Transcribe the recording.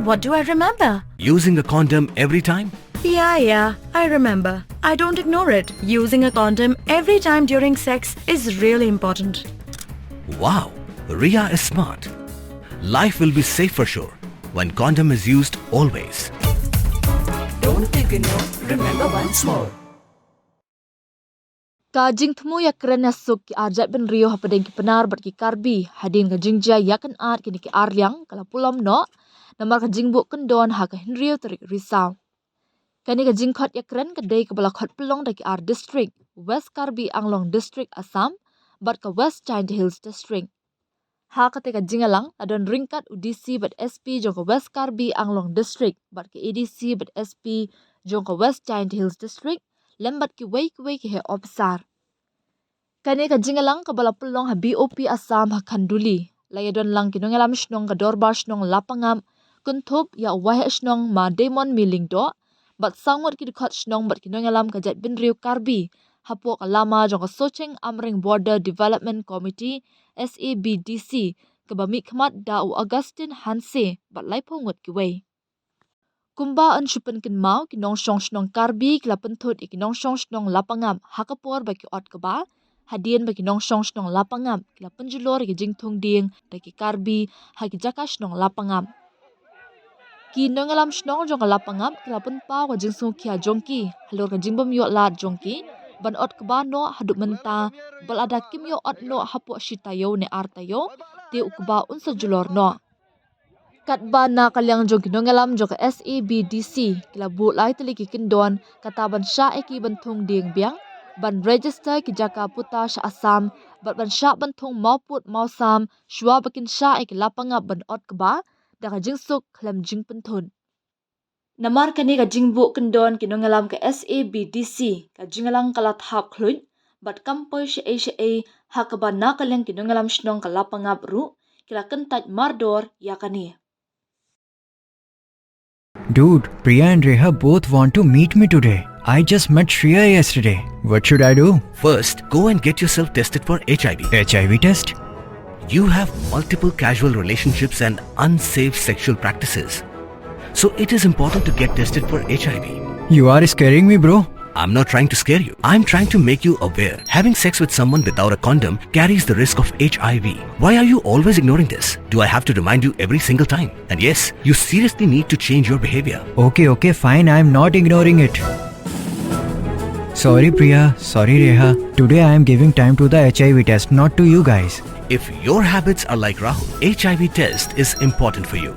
What do I remember? Using a condom every time? Yeah, I remember. I don't ignore it. Using a condom every time during sex is really important. Wow, Ria is smart. Life will be safe for sure when condom is used always. Don't ignore, remember once more. Ka jingthmu iakren iasuk ki arjat ben rio hapadeng ki Pnar bat ki Karbi hadin ka jingja yakan art kini ki arliang kala Pulom no namar ka jingbu kyndon ha ka hinrio tarik risau. Kani ka jingkhot iakren ka day ka bala khot Pulong da ki ar district West Karbi Anglong district Assam bat ka West Giant Hills district. Ha ka te ka jingalang adon ringkat UDC bat SP jong ka West Karbi Anglong district bat ka ADC bat SP jong ka West Giant Hills district lembat ki wei ki he officer. Kani ka jingalang ka bala Pulong ha BOP Assam ha khanduli layadon lang kinongalam shnong ka dorbar shnong lapangam kunthop ya wahe shnong ma demon miling do bat sangwat ki dikhat shnong bat kinongalam ka jat bin riu Karbi hapo ka lama jong ka Socheng Amring Border Development Committee SABDC ka bami khmat da u Augustine Hanse bat laiphongot ki wei. Kumba an shupen kin mau ki nong shong shnong Karbi kila penthut ki nong shong shnong lapangam hakapor ba ki ot ka ba hadien ba ki nong shong shnong lapangam kila penjulor ki jingthung ding da ki Karbi ha ki jaka shnong lapangam ki nong alam shnong jong ka lapangam kila penpa wa jingsu kia jongki halor ka jingbom yo lat jongki ban ot ka ba no hadup menta bal ada kim yo ot no hapo shitayo ne artayo te ukba unsa julor no Katba na kalyang jong kinongalam jong ka SABDC kila bu lai tali ki kyndon kataban sya eki banthong ding biang ban register ki jaka puta sya Assam bat ban sya banthong mauput mausam shwa bakin sya eki lapanga ban ot kba da ka jingsuk klam jing penthun. Namar kani ka jingbu kyndon kinongalam ka SABDC ka jingalang kala thap khluin bat kampoi sya hakaba na kalyang kinongalam shnong ka lapanga ru kila kentat mardor yakani. Dude, Priya and Reha both want to meet me today. I just met Shreya yesterday. What should I do? First, go and get yourself tested for HIV. HIV test? You have multiple casual relationships and unsafe sexual practices. So it is important to get tested for HIV. You are scaring me, bro. I'm not trying to scare you. I'm trying to make you aware. Having sex with someone without a condom carries the risk of HIV. Why are you always ignoring this? Do I have to remind you every single time? And yes, you seriously need to change your behavior. Okay, fine. I'm not ignoring it. Sorry, Priya. Sorry, Reha. Today I am giving time to the HIV test, not to you guys. If your habits are like Rahul, HIV test is important for you.